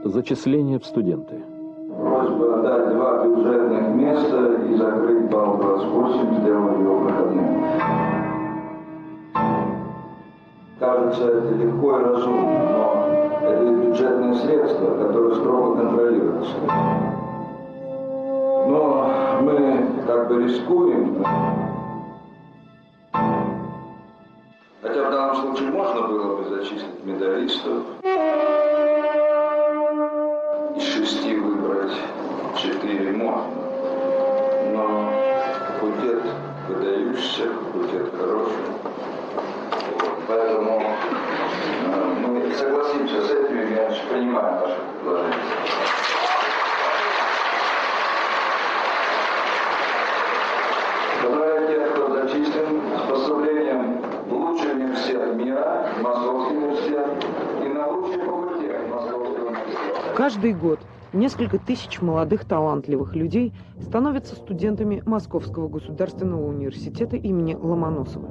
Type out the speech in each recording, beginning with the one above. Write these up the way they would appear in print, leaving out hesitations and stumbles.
Зачисление в студенты. Просьба дать 2 бюджетных места и закрыть бал 28, сделать его проходным. Кажется, это легко и разумно, но это бюджетные средства, которые строго контролируются. Но мы как бы рискуем. Хотя в данном случае можно было бы зачислить медалистов. Из 6 выбрать 4 можно. Но факультет выдающийся, факультет хороший. Поэтому мы согласимся с этим, и я принимаю ваше предложение. Поздравляю тех, кто зачислен с поступлением в лучший университет мира, Московский университет, и на лучший факультет Московского университета. Каждый год несколько тысяч молодых талантливых людей становятся студентами Московского государственного университета имени Ломоносова.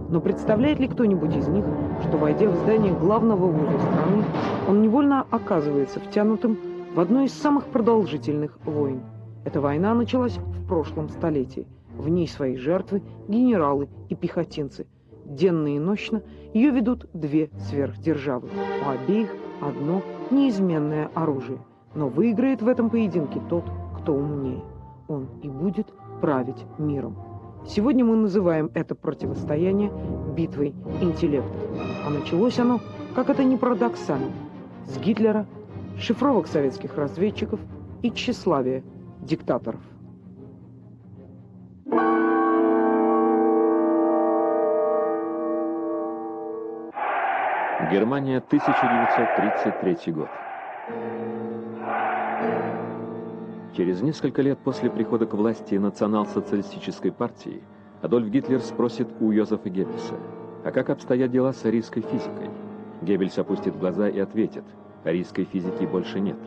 Но представляет ли кто-нибудь из них, что, войдя в здание главного вуза страны, он невольно оказывается втянутым в одну из самых продолжительных войн? Эта война началась в прошлом столетии. В ней свои жертвы генералы и пехотинцы. Денно и нощно ее ведут 2 сверхдержавы. У обеих одно неизменное оружие. Но выиграет в этом поединке тот, кто умнее. Он и будет править миром. Сегодня мы называем это противостояние битвой интеллектов. А началось оно, как это ни парадоксально, с Гитлера, шифровок советских разведчиков и тщеславия диктаторов. Германия, 1933 год. Через несколько лет после прихода к власти национал-социалистической партии Адольф Гитлер спросит у Йозефа Геббельса: а как обстоят дела с арийской физикой? Геббельс опустит глаза и ответит: арийской физики больше нет.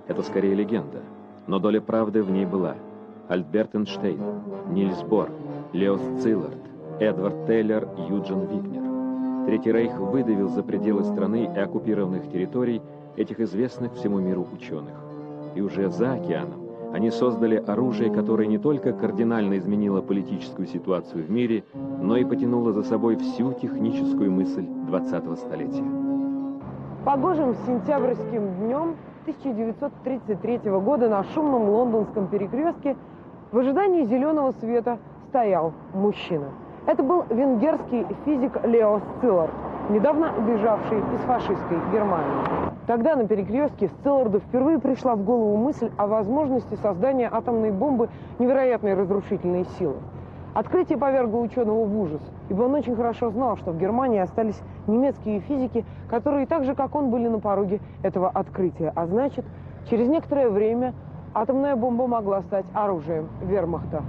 Это скорее легенда, но доля правды в ней была. Альберт Эйнштейн, Нильс Бор, Лео Сциллард, Эдвард Тейлор, Юджин Вигнер. Третий рейх выдавил за пределы страны и оккупированных территорий этих известных всему миру ученых. И уже за океаном они создали оружие, которое не только кардинально изменило политическую ситуацию в мире, но и потянуло за собой всю техническую мысль 20-го столетия. Погожим сентябрьским днем 1933 года на шумном лондонском перекрестке в ожидании зеленого света стоял мужчина. Это был венгерский физик Лео Сциллард, недавно бежавший из фашистской Германии. Тогда на перекрестке Сцилларду впервые пришла в голову мысль о возможности создания атомной бомбы невероятной разрушительной силы. Открытие повергло ученого в ужас, ибо он очень хорошо знал, что в Германии остались немецкие физики, которые так же, как он, были на пороге этого открытия. А значит, через некоторое время атомная бомба могла стать оружием вермахта.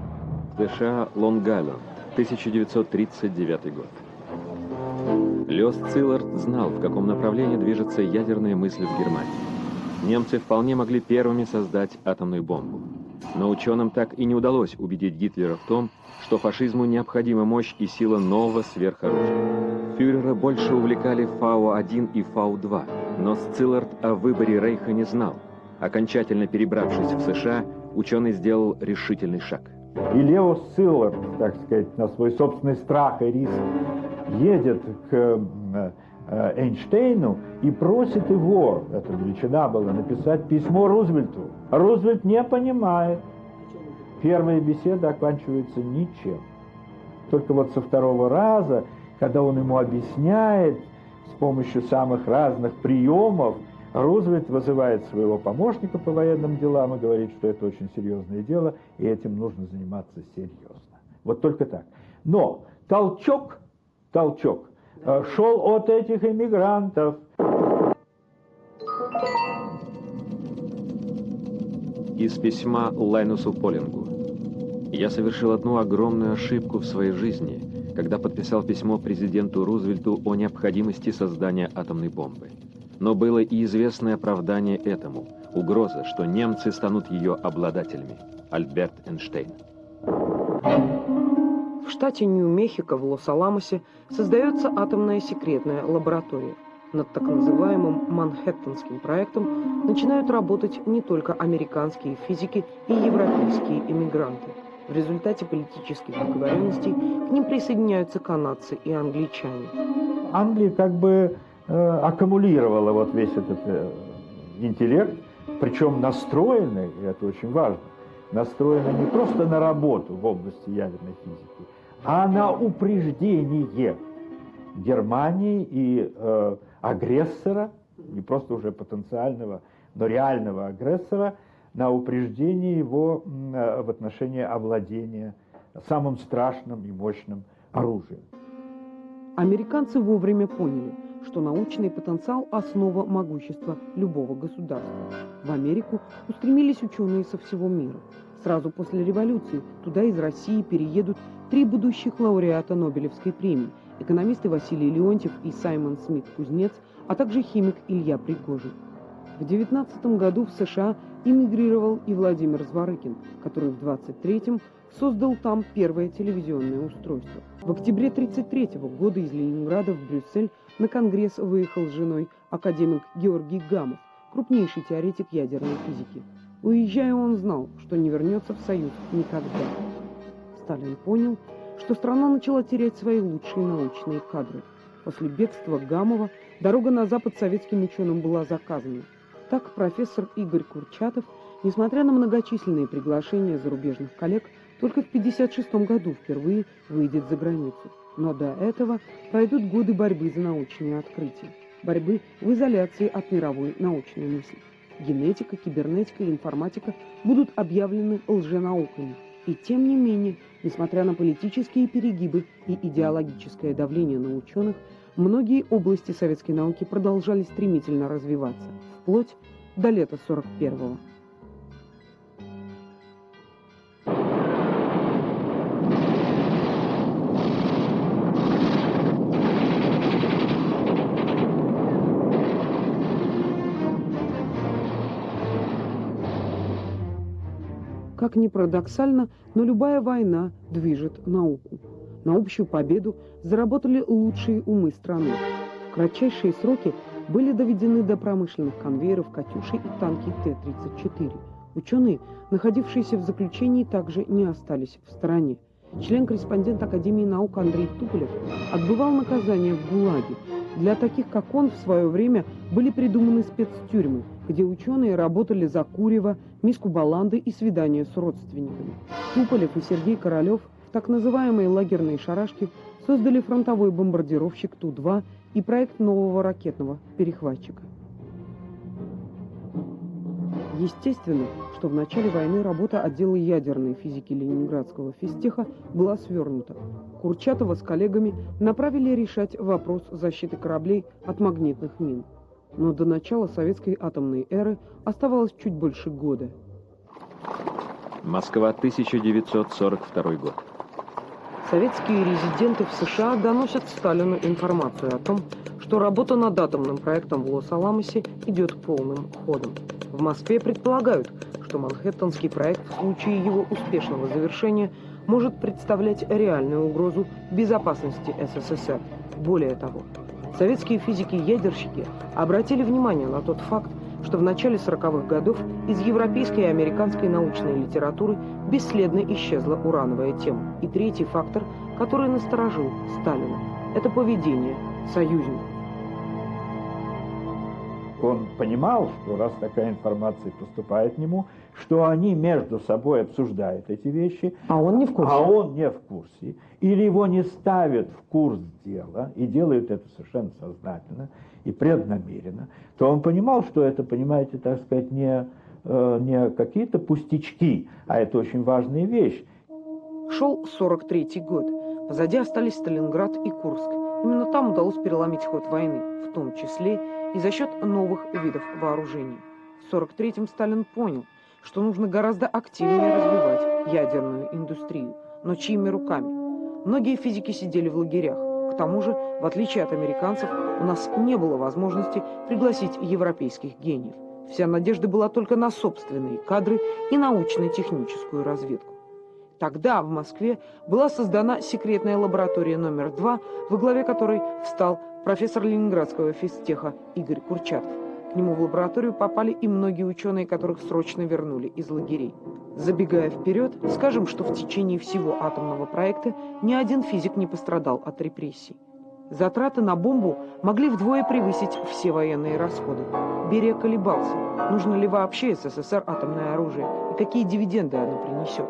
США, Лонг-Айленд, 1939 год. Лео Сциллард знал, в каком направлении движется ядерная мысль в Германии. Немцы вполне могли первыми создать атомную бомбу. Но ученым так и не удалось убедить Гитлера в том, что фашизму необходима мощь и сила нового сверхоружия. Фюрера больше увлекали Фау-1 и Фау-2, но Сциллард о выборе рейха не знал. Окончательно перебравшись в США, ученый сделал решительный шаг. И Лео Сциллард, так сказать, на свой собственный страх и риск едет к Эйнштейну и просит его, это величина была, написать письмо Рузвельту. Рузвельт не понимает. Первая беседа оканчивается ничем. Только вот со второго раза, когда он ему объясняет с помощью самых разных приемов, Рузвельт вызывает своего помощника по военным делам и говорит, что это очень серьезное дело, и этим нужно заниматься серьезно. Вот только так. Но толчок шел от этих эмигрантов. Из письма Лайнусу Полингу. Я совершил одну огромную ошибку в своей жизни, когда подписал письмо президенту Рузвельту о необходимости создания атомной бомбы. Но было и известное оправдание этому – угроза, что немцы станут ее обладателями. Альберт Эйнштейн. В штате Нью-Мехико в Лос-Аламосе создается атомная секретная лаборатория. Над так называемым Манхэттенским проектом начинают работать не только американские физики и европейские эмигранты. В результате политических договоренностей к ним присоединяются канадцы и англичане. Англия как бы аккумулировала вот весь этот интеллект, причем настроены, и это очень важно, настроены не просто на работу в области ядерной физики, а на упреждение Германии и агрессора, не просто уже потенциального, но реального агрессора, на упреждение его в отношении овладения самым страшным и мощным оружием. Американцы вовремя поняли, что научный потенциал – основа могущества любого государства. В Америку устремились ученые со всего мира. Сразу после революции туда из России переедут 3 будущих лауреата Нобелевской премии – экономисты Василий Леонтьев и Саймон Смит-Кузнец, а также химик Илья Пригожин. В 1919 году в США эмигрировал и Владимир Зворыкин, который в 1923-м создал там первое телевизионное устройство. В октябре 1933 года из Ленинграда в Брюссель на конгресс выехал с женой академик Георгий Гамов, крупнейший теоретик ядерной физики. Уезжая, он знал, что не вернется в Союз никогда. Сталин понял, что страна начала терять свои лучшие научные кадры. После бегства Гамова дорога на Запад советским ученым была заказана. Так профессор Игорь Курчатов, несмотря на многочисленные приглашения зарубежных коллег, только в 1956 году впервые выйдет за границу. Но до этого пройдут годы борьбы за научные открытия. Борьбы в изоляции от мировой научной мысли. Генетика, кибернетика и информатика будут объявлены лженауками. И тем не менее, несмотря на политические перегибы и идеологическое давление на ученых, многие области советской науки продолжали стремительно развиваться, вплоть до лета 1941-го. Как ни парадоксально, но любая война движет науку. На общую победу заработали лучшие умы страны. В кратчайшие сроки были доведены до промышленных конвейеров «Катюши» и танки Т-34. Ученые, находившиеся в заключении, также не остались в стороне. Член-корреспондент Академии наук Андрей Туполев отбывал наказание в ГУЛАГе. Для таких, как он, в свое время были придуманы спецтюрьмы, где ученые работали за курево, миску баланды и свидания с родственниками. Туполев и Сергей Королев в так называемой лагерной шарашке создали фронтовой бомбардировщик Ту-2 и проект нового ракетного перехватчика. Естественно, что в начале войны работа отдела ядерной физики Ленинградского физтеха была свернута. Курчатова с коллегами направили решать вопрос защиты кораблей от магнитных мин. Но до начала советской атомной эры оставалось чуть больше года. Москва, 1942 год. Советские резиденты в США доносят Сталину информацию о том, что работа над атомным проектом в Лос-Аламосе идет полным ходом. В Москве предполагают, что Манхэттенский проект в случае его успешного завершения может представлять реальную угрозу безопасности СССР. Более того, советские физики-ядерщики обратили внимание на тот факт, что в начале 40-х годов из европейской и американской научной литературы бесследно исчезла урановая тема. И третий фактор, который насторожил Сталина, это поведение союзников. Он понимал, что раз такая информация поступает к нему, что они между собой обсуждают эти вещи. А он не в курсе. А он не в курсе. Или его не ставят в курс дела, и делают это совершенно сознательно и преднамеренно, то он понимал, что это, понимаете, так сказать, не какие-то пустячки, а это очень важная вещь. Шел 43-й год. Позади остались Сталинград и Курск. Именно там удалось переломить ход войны, в том числе и за счет новых видов вооружений. В 43-м Сталин понял, что нужно гораздо активнее развивать ядерную индустрию. Но чьими руками? Многие физики сидели в лагерях. К тому же, в отличие от американцев, у нас не было возможности пригласить европейских гениев. Вся надежда была только на собственные кадры и научно-техническую разведку. Тогда в Москве была создана секретная лаборатория номер 2, во главе которой встал профессор Ленинградского физтеха Игорь Курчатов. К нему в лабораторию попали и многие ученые, которых срочно вернули из лагерей. Забегая вперед, скажем, что в течение всего атомного проекта ни один физик не пострадал от репрессий. Затраты на бомбу могли вдвое превысить все военные расходы. Берия колебался, нужно ли вообще СССР атомное оружие и какие дивиденды оно принесет.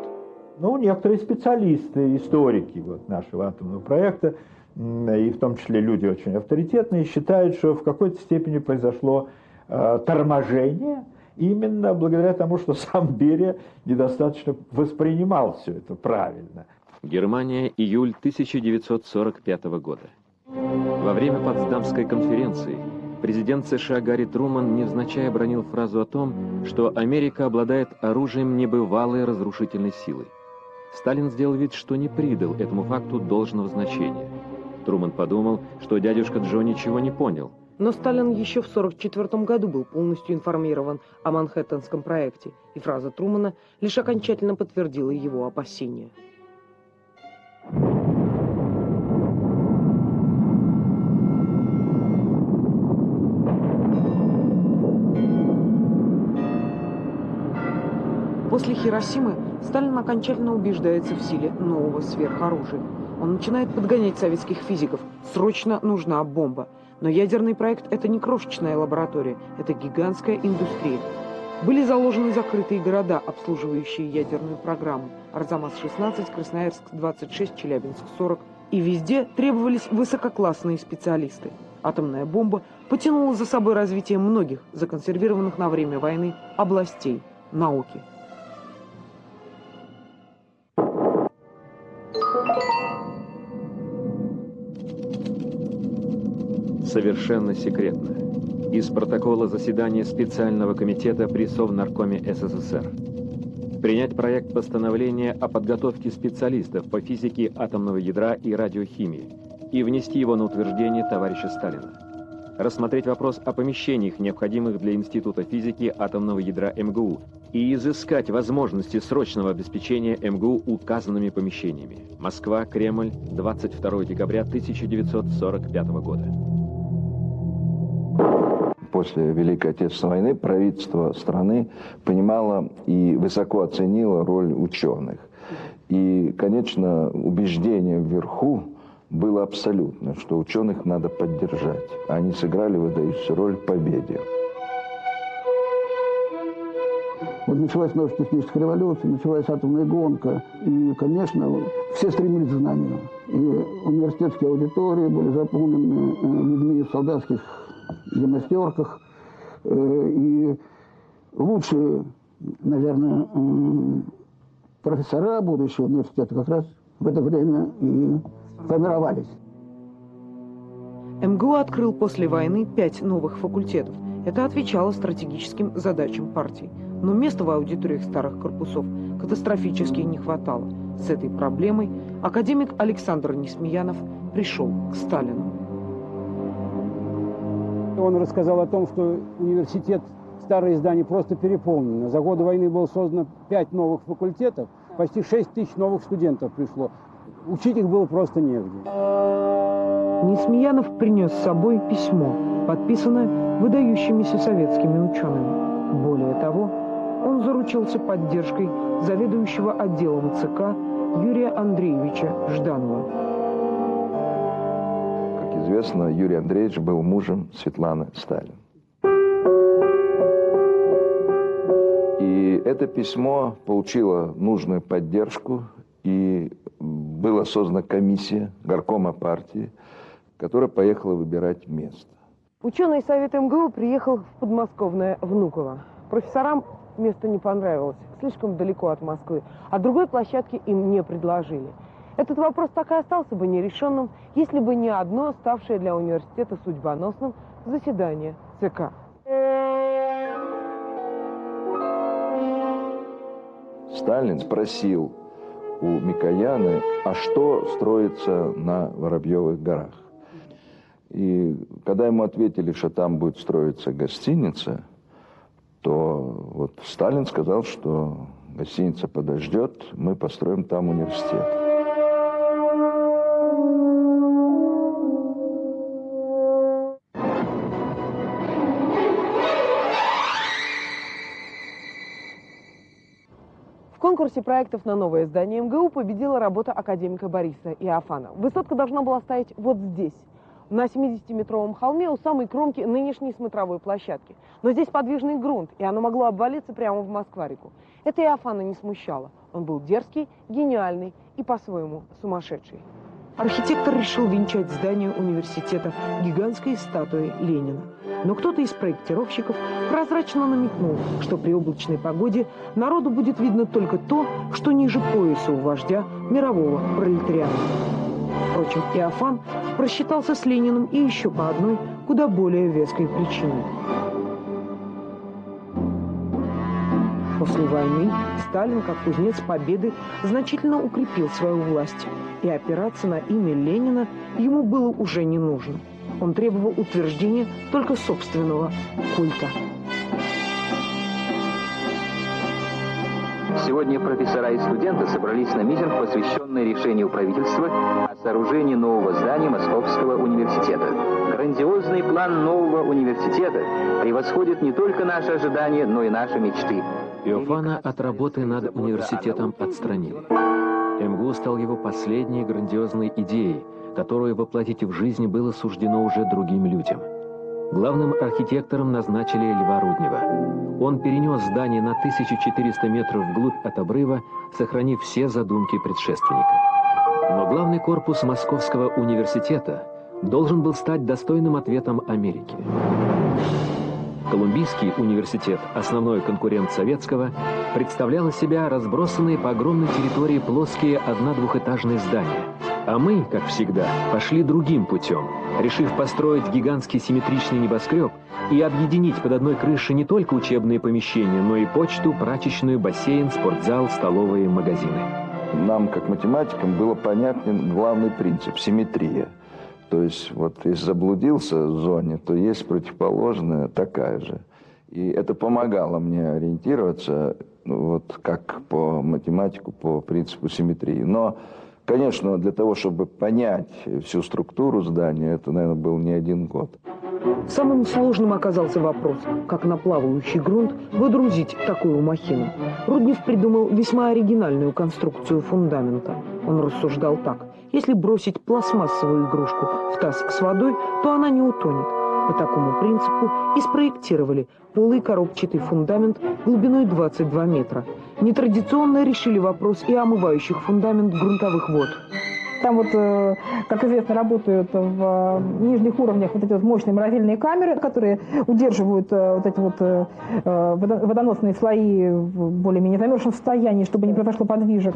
Ну, некоторые специалисты, историки вот нашего атомного проекта, и в том числе люди очень авторитетные, считают, что в какой-то степени произошло торможение именно благодаря тому, что сам Берия недостаточно воспринимал все это правильно. Германия, июль 1945 года. Во время Потсдамской конференции президент США Гарри Труман невзначай обронил фразу о том, что Америка обладает оружием небывалой разрушительной силы. Сталин сделал вид, что не придал этому факту должного значения. Труман подумал, что дядюшка Джо ничего не понял. Но Сталин еще в 1944 году был полностью информирован о Манхэттенском проекте, и фраза Трумана лишь окончательно подтвердила его опасения. После Хиросимы Сталин окончательно убеждается в силе нового сверхоружия. Он начинает подгонять советских физиков. Срочно нужна бомба. Но ядерный проект – это не крошечная лаборатория, это гигантская индустрия. Были заложены закрытые города, обслуживающие ядерную программу. Арзамас-16, Красноярск-26, Челябинск-40. И везде требовались высококлассные специалисты. Атомная бомба потянула за собой развитие многих законсервированных на время войны областей науки. Совершенно секретно. Из протокола заседания специального комитета при Совнаркоме СССР. Принять проект постановления о подготовке специалистов по физике атомного ядра и радиохимии и внести его на утверждение товарища Сталина. Рассмотреть вопрос о помещениях, необходимых для Института физики атомного ядра МГУ, и изыскать возможности срочного обеспечения МГУ указанными помещениями. Москва, Кремль, 22 декабря 1945 года. После Великой Отечественной войны правительство страны понимало и высоко оценило роль ученых. И, конечно, убеждение вверху было абсолютно, что ученых надо поддержать. Они сыграли выдающуюся роль в победе. Вот началась научно-техническая революция, началась атомная гонка. И, конечно, все стремились к знанию. И университетские аудитории были заполнены людьми в солдатских гимнастерках. И лучшие, наверное, профессора будущего университета как раз в это время и формировались. МГУ открыл после войны 5 новых факультетов. Это отвечало стратегическим задачам партии. Но места в аудиториях старых корпусов катастрофически не хватало. С этой проблемой академик Александр Несмеянов пришел к Сталину. Он рассказал о том, что университет, старые здания просто переполнены. За годы войны было создано 5 новых факультетов, почти 6 тысяч новых студентов пришло. Учить их было просто негде. Несмеянов принес с собой письмо, подписанное выдающимися советскими учеными. Более того, он заручился поддержкой заведующего отделом ЦК Юрия Андреевича Жданова. Как известно, Юрий Андреевич был мужем Светланы Сталин. И это письмо получило нужную поддержку, и была создана комиссия горкома партии, которая поехала выбирать место. Ученый совет МГУ приехал в подмосковное Внуково. Профессорам место не понравилось, слишком далеко от Москвы, а другой площадки им не предложили. Этот вопрос так и остался бы нерешенным, если бы не одно ставшее для университета судьбоносным заседание ЦК. Сталин спросил у Микояна, а что строится на Воробьевых горах. И когда ему ответили, что там будет строиться гостиница, то вот Сталин сказал, что гостиница подождет, мы построим там университет. конкурсе проектов на новое здание МГУ победила работа академика Бориса Иофана. Высотка должна была стоять вот здесь, на 70-метровом холме у самой кромки нынешней смотровой площадки. Но здесь подвижный грунт, и оно могло обвалиться прямо в Москва-реку. Это Иофана не смущало. Он был дерзкий, гениальный и по-своему сумасшедший. Архитектор решил венчать здание университета гигантской статуей Ленина. Но кто-то из проектировщиков прозрачно намекнул, что при облачной погоде народу будет видно только то, что ниже пояса у вождя мирового пролетариата. Впрочем, Иофан просчитался с Лениным и еще по одной, куда более веской причине. После войны Сталин, как кузнец победы, значительно укрепил свою власть, и опираться на имя Ленина ему было уже не нужно. Он требовал утверждения только собственного культа. Сегодня профессора и студенты собрались на митинг, посвященный решению правительства о сооружении нового здания Московского университета. Грандиозный план нового университета превосходит не только наши ожидания, но и наши мечты. Иофана от работы над университетом отстранили. МГУ стал его последней грандиозной идеей, которую воплотить в жизнь было суждено уже другим людям. Главным архитектором назначили Льва Руднева. Он перенес здание на 1400 метров вглубь от обрыва, сохранив все задумки предшественника. Но главный корпус Московского университета должен был стать достойным ответом Америке. Колумбийский университет, основной конкурент советского, представлял из себя разбросанные по огромной территории плоские одно-двухэтажные здания. А мы, как всегда, пошли другим путем, решив построить гигантский симметричный небоскреб и объединить под одной крышей не только учебные помещения, но и почту, прачечную, бассейн, спортзал, столовые, магазины. Нам, как математикам, было понятен главный принцип – симметрия. То есть, вот если заблудился в зоне, то есть противоположная такая же. И это помогало мне ориентироваться, вот как по математику, по принципу симметрии. Но, конечно, для того, чтобы понять всю структуру здания, это, наверное, был не один год. Самым сложным оказался вопрос, как на плавающий грунт выдрузить такую махину. Руднев придумал весьма оригинальную конструкцию фундамента. Он рассуждал так: если бросить пластмассовую игрушку в таз с водой, то она не утонет. По такому принципу и спроектировали полый коробчатый фундамент глубиной 22 метра. Нетрадиционно решили вопрос и омывающих фундамент грунтовых вод. Там вот, как известно, работают в нижних уровнях вот эти вот мощные морозильные камеры, которые удерживают вот эти вот водоносные слои в более-менее замерзшем состоянии, чтобы не произошло подвижек.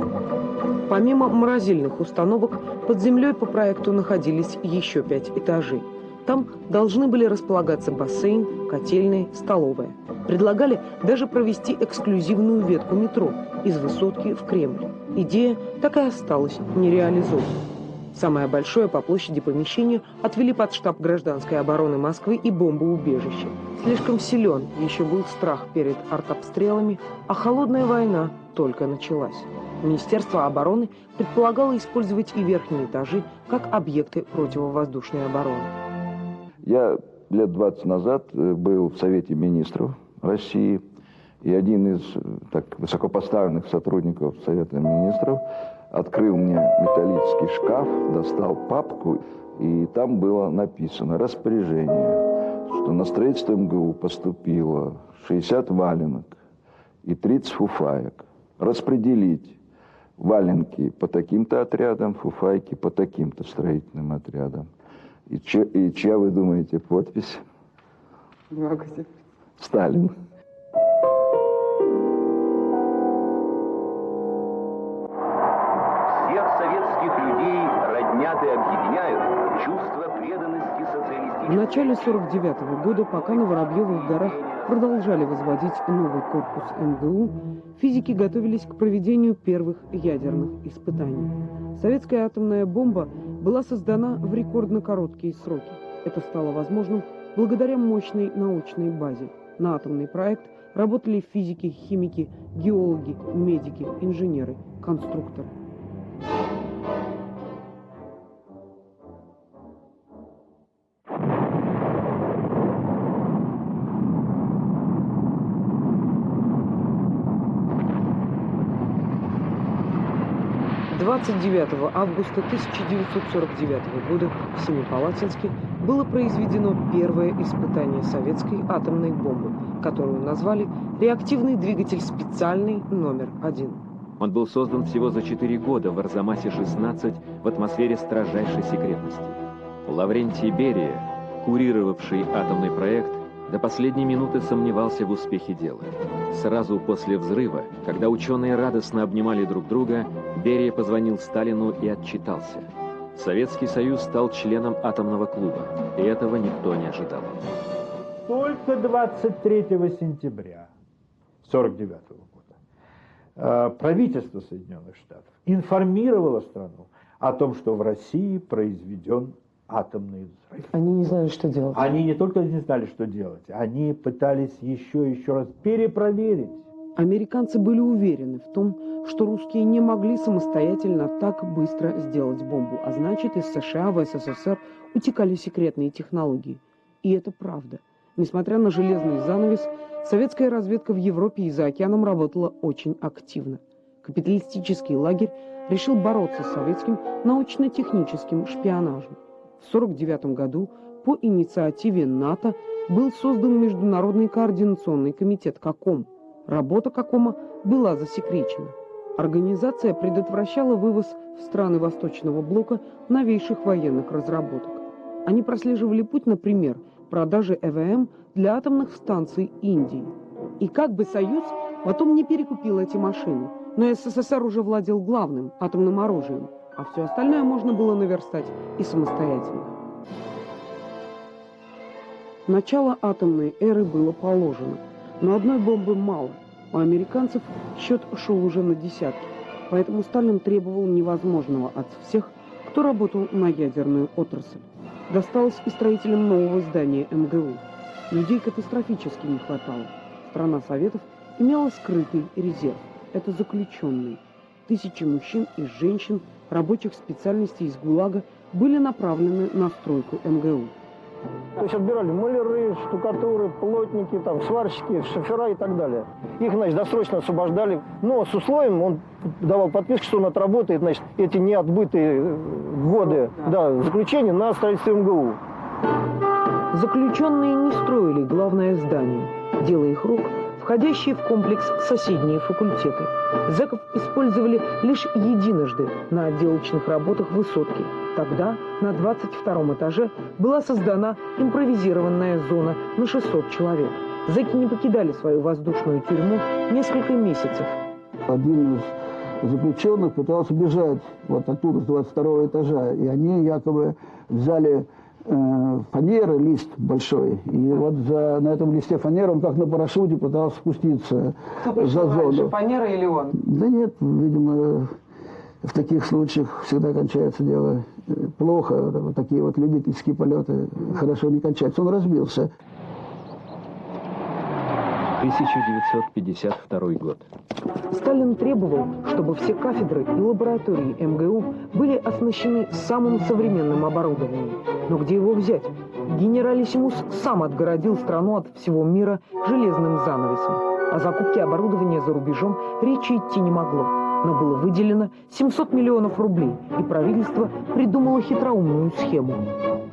Помимо морозильных установок, под землей по проекту находились еще 5 этажей. Там должны были располагаться бассейн, котельные, столовая. Предлагали даже провести эксклюзивную ветку метро из Высотки в Кремль. Идея так и осталась нереализованной. Самое большое по площади помещение отвели под штаб гражданской обороны Москвы и бомбоубежище. Слишком силен еще был страх перед артобстрелами, а холодная война только началась. Министерство обороны предполагало использовать и верхние этажи как объекты противовоздушной обороны. Я лет 20 назад был в Совете министров России, и один из так высокопоставленных сотрудников Совета министров открыл мне металлический шкаф, достал папку, и там было написано распоряжение, что на строительство МГУ поступило 60 валенок и 30 фуфаек. Распределить валенки по таким-то отрядам, фуфайки по таким-то строительным отрядам. И чья, вы думаете, подпись? Сталин. Всех советских людей роднят и объединяют чувство преданности социалистической... В начале 1949 года, пока на Воробьевых горах продолжали возводить новый корпус МГУ, физики готовились к проведению первых ядерных испытаний. Советская атомная бомба была создана в рекордно короткие сроки. Это стало возможным благодаря мощной научной базе. На атомный проект работали физики, химики, геологи, медики, инженеры, конструкторы. 29 августа 1949 года в Семипалатинске было произведено первое испытание советской атомной бомбы, которую назвали «Реактивный двигатель специальный номер 1». Он был создан всего за 4 года в Арзамасе-16 в атмосфере строжайшей секретности. Лаврентий Берия, курировавший атомный проект, до последней минуты сомневался в успехе дела. Сразу после взрыва, когда ученые радостно обнимали друг друга, Берия позвонил Сталину и отчитался. Советский Союз стал членом атомного клуба, и этого никто не ожидал. Только 23 сентября 1949 года правительство Соединенных Штатов информировало страну о том, что в России произведен атомный взрыв. Они не знали, что делать. Они не только не знали, что делать, они пытались еще раз перепроверить. Американцы были уверены в том, что русские не могли самостоятельно так быстро сделать бомбу, а значит, из США в СССР утекали секретные технологии. И это правда. Несмотря на железный занавес, советская разведка в Европе и за океаном работала очень активно. Капиталистический лагерь решил бороться с советским научно-техническим шпионажем. В 1949 году по инициативе НАТО был создан Международный координационный комитет КОКОМ. Работа КОКОМа была засекречена. Организация предотвращала вывоз в страны Восточного блока новейших военных разработок. Они прослеживали путь, например, продажи ЭВМ для атомных станций Индии. И как бы Союз потом не перекупил эти машины, но СССР уже владел главным атомным оружием, а все остальное можно было наверстать и самостоятельно. Начало атомной эры было положено, но одной бомбы мало. У американцев счет шел уже на десятки, поэтому Сталин требовал невозможного от всех, кто работал на ядерную отрасль. Досталось и строителям нового здания МГУ. Людей катастрофически не хватало. Страна Советов имела скрытый резерв. Это заключенные. Тысячи мужчин и женщин, рабочих специальностей из ГУЛАГа были направлены на стройку МГУ. То есть отбирали маляры, штукатуры, плотники, там, сварщики, шофера и так далее. Их, значит, досрочно освобождали. Но с условием он давал подписку, что он отработает, значит, эти неотбытые годы заключения на строительстве МГУ. Заключенные не строили главное здание. Дело их рук, входящие в комплекс соседние факультеты. Зэков использовали лишь единожды на отделочных работах высотки. Тогда на 22-м этаже была создана импровизированная зона на 600 человек. Зэки не покидали свою воздушную тюрьму несколько месяцев. Один из заключенных пытался бежать вот оттуда, с 22-го этажа, и они якобы взяли фанеры, лист большой, и вот на этом листе фанеры он как на парашюте пытался спуститься за зону. Фанера или он? Да нет, видимо, в таких случаях всегда кончается дело плохо. Вот такие вот любительские полеты хорошо не кончаются. Он разбился. 1952 год. Сталин требовал, чтобы все кафедры и лаборатории МГУ были оснащены самым современным оборудованием. Но где его взять? Генералиссимус сам отгородил страну от всего мира железным занавесом. О закупке оборудования за рубежом речи идти не могло. Но было выделено 700 миллионов рублей, и правительство придумало хитроумную схему.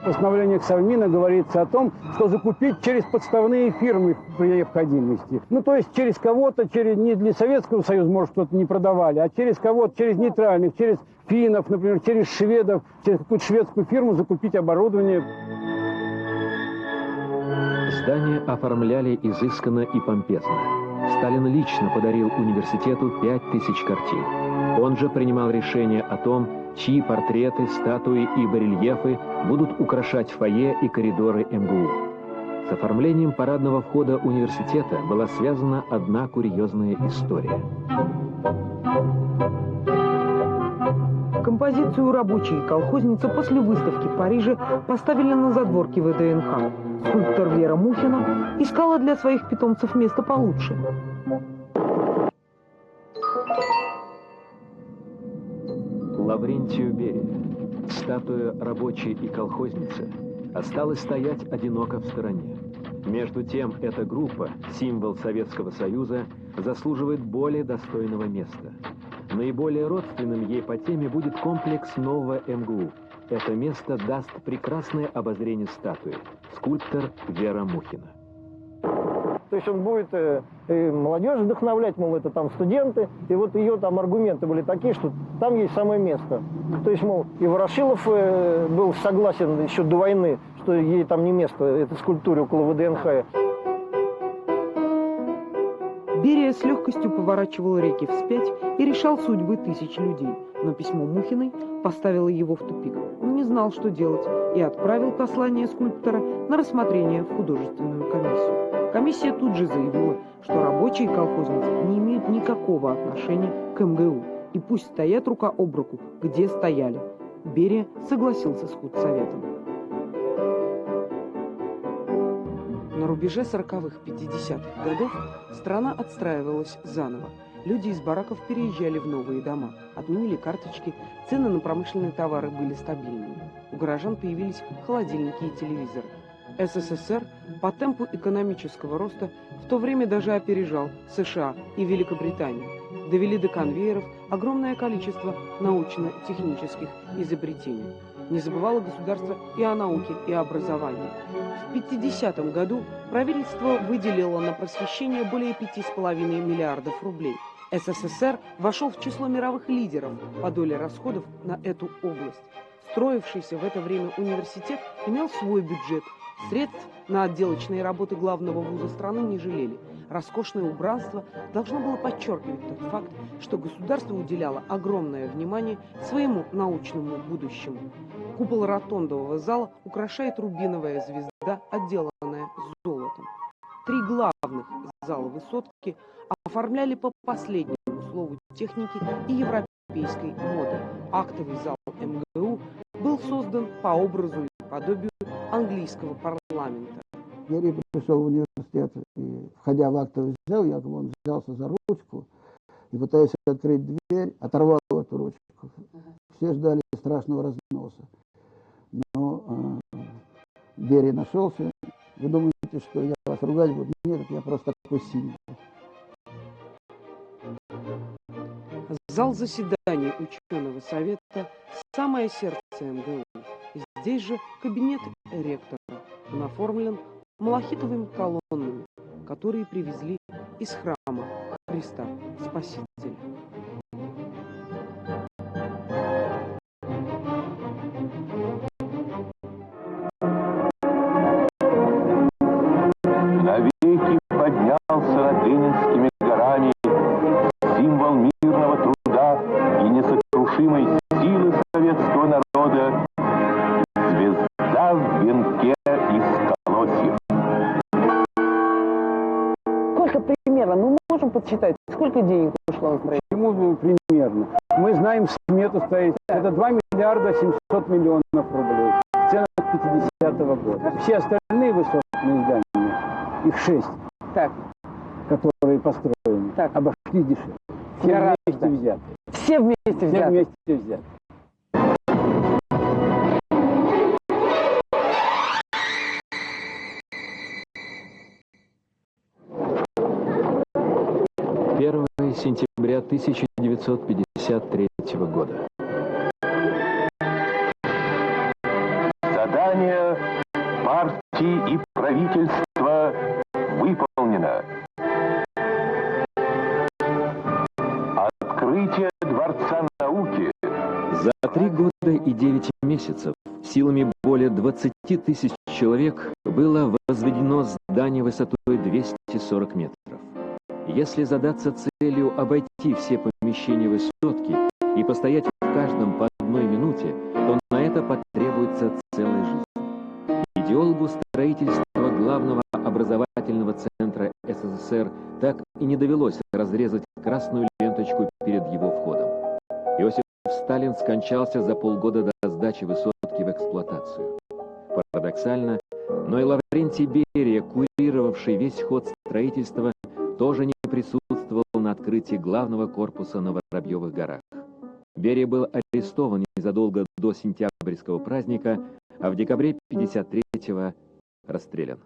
В постановлениях Совмина говорится о том, что закупить через подставные фирмы при необходимости. Ну, то есть через кого-то, не для Советского Союза, может, что-то не продавали, а через кого-то, через нейтральных, через финнов, например, через шведов, через какую-то шведскую фирму закупить оборудование. Здание оформляли изысканно и помпезно. Сталин лично подарил университету 5000 картин. Он же принимал решение о том, чьи портреты, статуи и барельефы будут украшать фойе и коридоры МГУ. С оформлением парадного входа университета была связана одна курьезная история. Композицию «Рабочие и колхозница» после выставки в Париже поставили на задворке ВДНХ. Скульптор Вера Мухина искала для своих питомцев место получше. Лаврентию Берии, статуя «Рабочей и колхозницы», осталась стоять одиноко в стороне. Между тем, эта группа, символ Советского Союза, заслуживает более достойного места. Наиболее родственным ей по теме будет комплекс нового МГУ. Это место даст прекрасное обозрение статуи. Скульптор Вера Мухина. То есть он будет молодежь вдохновлять, мол, это там студенты, и вот ее там аргументы были такие, что там есть самое место. То есть, мол, и Ворошилов был согласен еще до войны, что ей там не место, этой скульптуре около ВДНХ. Берия с легкостью поворачивал реки вспять и решал судьбы тысяч людей. Но письмо Мухиной поставило его в тупик. Он не знал, что делать, и отправил послание скульптора на рассмотрение в художественную комиссию. Комиссия тут же заявила, что рабочие и колхозницы не имеют никакого отношения к МГУ, и пусть стоят рука об руку, где стояли. Берия согласился с худсоветом. На рубеже 40-х, 50-х годов страна отстраивалась заново. Люди из бараков переезжали в новые дома, отменили карточки, цены на промышленные товары были стабильными. У горожан появились холодильники и телевизоры. СССР по темпу экономического роста в то время даже опережал США и Великобританию. Довели до конвейеров огромное количество научно-технических изобретений. Не забывало государство и о науке, и о образовании. В 1950 году правительство выделило на просвещение более 5,5 миллиардов рублей. СССР вошел в число мировых лидеров по доле расходов на эту область. Строившийся в это время университет имел свой бюджет. Средств на отделочные работы главного вуза страны не жалели. Роскошное убранство должно было подчеркивать тот факт, что государство уделяло огромное внимание своему научному будущему. Купол ротондового зала украшает рубиновая звезда, отделанная золотом. 3 главных зала высотки оформляли по последнему слову техники и европейской моды. Актовый зал МГУ был создан по образу и подобию английского парламента. Берия пришел в университет и, входя в актовый зал, якобы он взялся за ручку и, пытаясь открыть дверь, оторвал эту ручку. Все ждали страшного разноса. Но Берия нашелся. Вы думаете, что я вас ругать буду? Нет, я просто такой сильный. Зал заседаний ученого совета – самое сердце МГУ. Здесь же кабинет ректора. Он оформлен малахитовыми колоннами, которые привезли из храма Христа Спасителя. Навеки поднялся над Ленинскими горами символ мирного труда и несокрушимой силы советского народа, звезда в венке из колосьев. Сколько примерно? Мы можем подсчитать, сколько денег ушло на строительство? Почему примерно? Мы знаем смету строительства. Это 2 миллиарда 700 миллионов рублей в ценах 50-го года. Все остальные высотные здания, их 6, Так, которые построены, Так. обошли дешевле. Все Гораздо. вместе взяты. все вместе Все взяты. вместе взяты. Сентября 1953 года. Задание партии и правительства выполнено. Открытие Дворца науки. За 3 года и 9 месяцев силами более 20 тысяч человек было возведено здание высотой 240 метров. Если задаться целью обойти все помещения высотки и постоять в каждом по 1 минуте, то на это потребуется целая жизнь. Идеологу строительства главного образовательного центра СССР так и не довелось разрезать красную ленточку перед его входом. Иосиф Сталин скончался за полгода до сдачи высотки в эксплуатацию. Парадоксально, но и Лаврентий Берия, курировавший весь ход строительства, тоже не присутствовал на открытии главного корпуса на Воробьевых горах. Берия был арестован незадолго до сентябрьского праздника, а в декабре 1953-го расстрелян.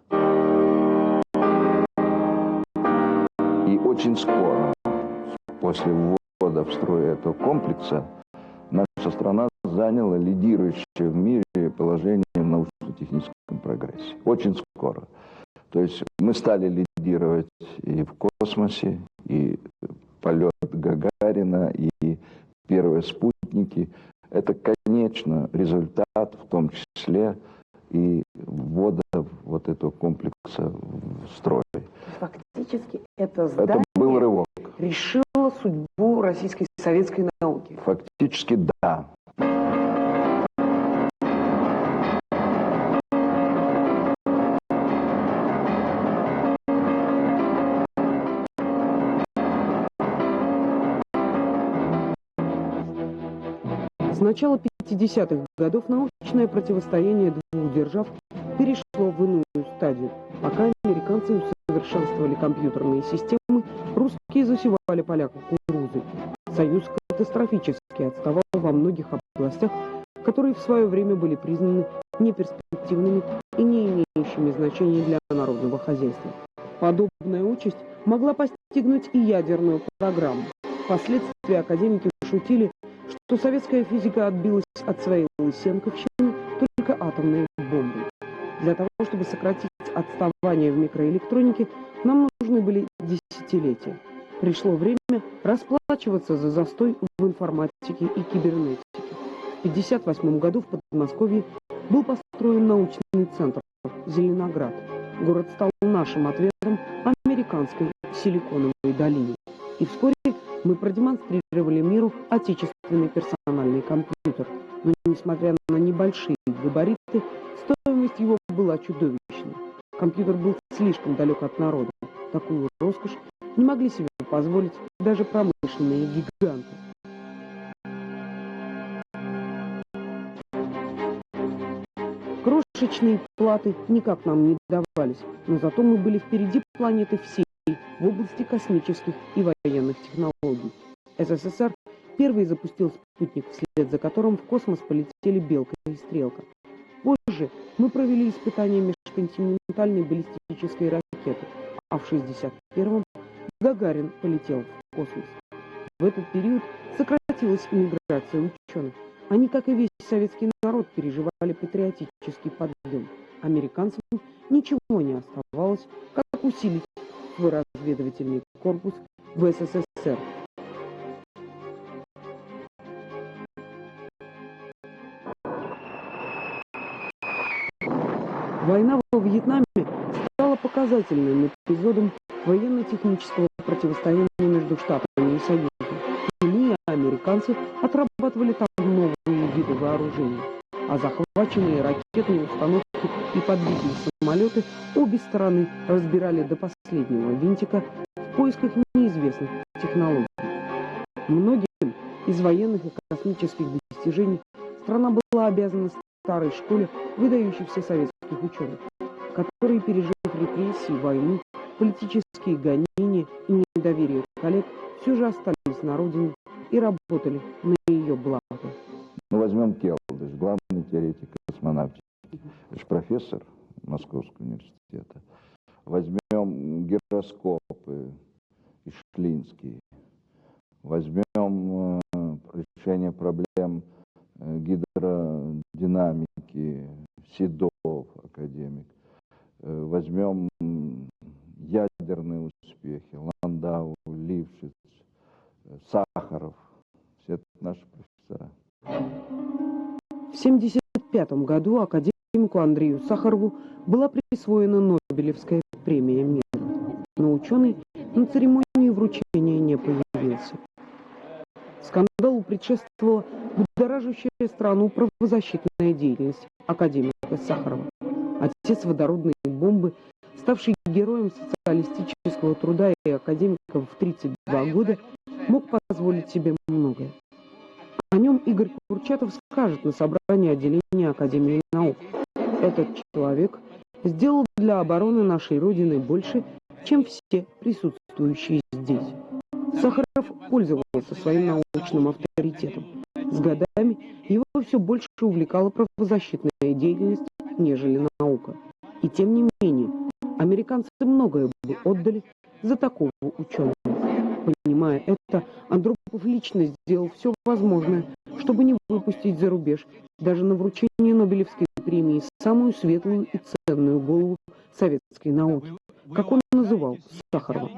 И очень скоро, после ввода в строй этого комплекса наша страна заняла лидирующее в мире положение в научно-техническом прогрессе. Очень скоро. То есть мы стали лидировать и в космосе, и полет Гагарина, и первые спутники. Это, конечно, результат в том числе и ввода вот этого комплекса в строй. Фактически это здание Это был рывок. решило судьбу российской советской науки. Фактически да. С начала 50-х годов научное противостояние двух держав перешло в иную стадию. Пока американцы усовершенствовали компьютерные системы, русские засевали поля кукурузой. Союз катастрофически отставал во многих областях, которые в свое время были признаны неперспективными и не имеющими значения для народного хозяйства. Подобная участь могла постигнуть и ядерную программу. Впоследствии академики шутили, что советская физика отбилась от своей лысенковщины только атомной бомбой. Для того, чтобы сократить отставание в микроэлектронике, нам нужны были десятилетия. Пришло время расплачиваться за застой в информатике и кибернетике. В 1958 году в Подмосковье был построен научный центр «Зеленоград». Город стал нашим ответом американской силиконовой долине. И вскоре мы продемонстрировали миру отечественный персональный компьютер. Но несмотря на небольшие габариты, стоимость его была чудовищной. Компьютер был слишком далек от народа. Такую роскошь не могли себе позволить даже промышленные гиганты. Крошечные платы никак нам не давались, но зато мы были впереди планеты всей в области космических и военных технологий. СССР первый запустил спутник, вслед за которым в космос полетели Белка и Стрелка. Позже мы провели испытания межконтинентальной баллистической ракеты, а в 1961-м Гагарин полетел в космос. В этот период сократилась иммиграция ученых. Они, как и весь советский народ, переживали патриотический подъем. Американцам ничего не оставалось, как усилить свой разведывательный корпус в СССР. Война во Вьетнаме стала показательным эпизодом военно-технического противостояния между Штатами и Союзом. И мы, американцы, отрабатывали там новые виды вооружений. А захваченные ракетные установки и подбитые самолеты обе стороны разбирали до последнего винтика в поисках неизвестных технологий. Многим из военных и космических достижений страна была обязана старой школе выдающихся советских ученых, которые, пережив репрессии, войну, политические гонения и недоверие коллег, все же остались на родине и работали на ее благо. Ну, возьмем Келдыш, главный теоретик космонавтики, это же профессор Московского университета. Возьмем гироскопы, Ишлинский. Возьмем решение проблем гидродинамики, Седов, академик. Возьмем ядерные успехи, Ландау, Лившиц, Сахаров. Все это наши профессора. В 1975 году академику Андрею Сахарову была присвоена Нобелевская премия мира. Но ученый на церемонии вручения не появился. Скандалу предшествовала будоражащая страну правозащитная деятельность академика Сахарова. Отец водородной бомбы, ставший героем социалистического труда и академиком в 32 года, мог позволить себе многое. О нем Игорь Курчатов скажет на собрании отделения Академии наук. Этот человек сделал для обороны нашей Родины больше, чем все присутствующие здесь. Сахаров пользовался своим научным авторитетом. С годами его все больше увлекала правозащитная деятельность, нежели наука. И тем не менее, американцы многое бы отдали за такого ученого. Понимая это, Андропов лично сделал все возможное, чтобы не выпустить за рубеж даже на вручение Нобелевской премии самую светлую и ценную голову советской науки, как он называл Сахарова.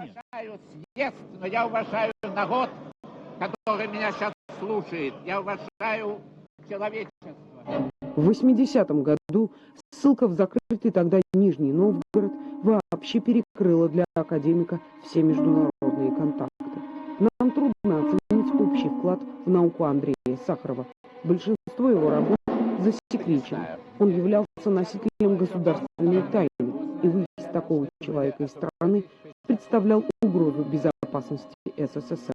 Я уважаю народ, который меня сейчас слушает. Я уважаю человечество. В 80-м году ссылка в закрытый тогда Нижний Новгород вообще перекрыла для академика все международные контакты. Нам трудно оценить общий вклад в науку Андрея Сахарова. Большинство его работ засекречено. Он являлся носителем государственной тайны, и выезд такого человека из страны представлял угрозу безопасности СССР.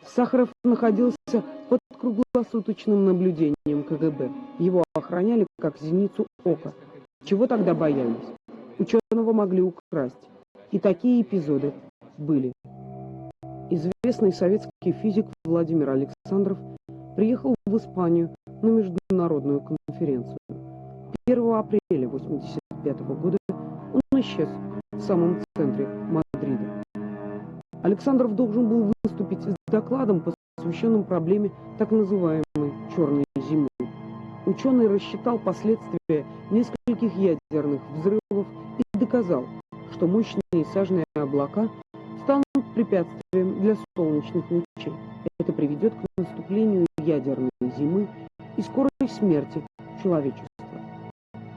Сахаров находился под круглосуточным наблюдением КГБ. Его охраняли как зеницу ока. Чего тогда боялись? Ученого могли украсть. И такие эпизоды были. Известный советский физик Владимир Александров приехал в Испанию на международную конференцию. 1 апреля 1985 года он исчез в самом центре Мадрида. Александров должен был выступить с докладом, посвященным проблеме так называемой «черной зимы». Ученый рассчитал последствия нескольких ядерных взрывов и доказал, что мощные сажные облака станут препятствием для солнечных лучей. Это приведет к наступлению ядерной зимы и скорой смерти человечества.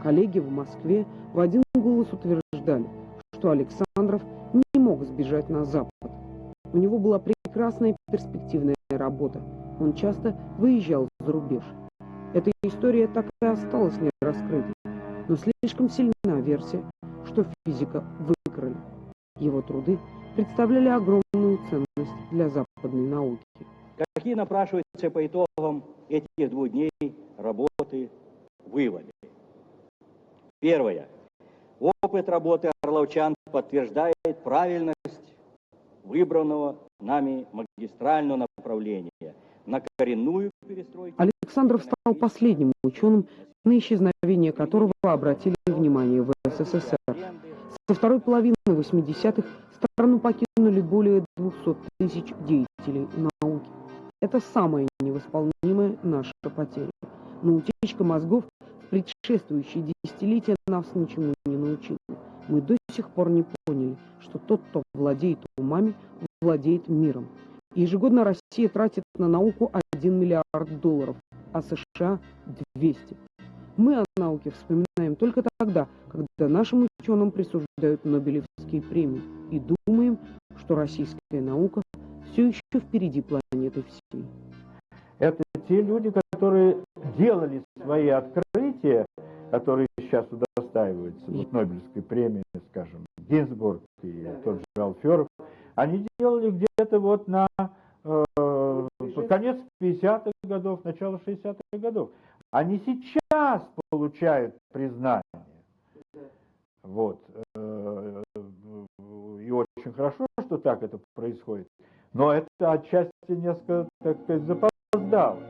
Коллеги в Москве в один голос утверждали, что Александров не мог сбежать на Запад. У него была прекрасная перспективная работа. Он часто выезжал за рубеж. Эта история так и осталась нераскрытой. Но слишком сильна версия, что физика выкрали. Его труды представляли огромную ценность для западной науки. Какие напрашиваются по итогам этих 2 дней работы выводы? Первое. Опыт работы орловчан подтверждает правильность выбранного нами магистрального направления на коренную перестройку. Александров стал последним ученым, на исчезновение которого обратили внимание в СССР. Со второй половины 80-х страну покинули более 200 тысяч деятелей науки. Это самая невосполнимая наша потеря. Но утечка мозгов в предшествующие десятилетия нас ничему не научила. Мы до сих пор не поняли, что тот, кто владеет умами, владеет миром. Ежегодно Россия тратит на науку $1 миллиард, а США – 200. Мы о науке вспоминаем только тогда, когда нашим ученым присуждают Нобелевские премии, и думаем, что российская наука все еще впереди планеты всей. Это те люди, которые делали свои открытия, которые сейчас удостаиваются вот, Нобелевской премии, скажем, Гинзбург и тот же Алферов, они делали где-то вот на конец 50-х годов, начало 60-х годов. Они сейчас получают признание. Вот. И очень хорошо, что так это происходит. Но это отчасти несколько, так сказать, запоздало.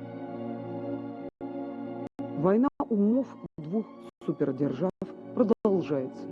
Война умов двух супердержав продолжается.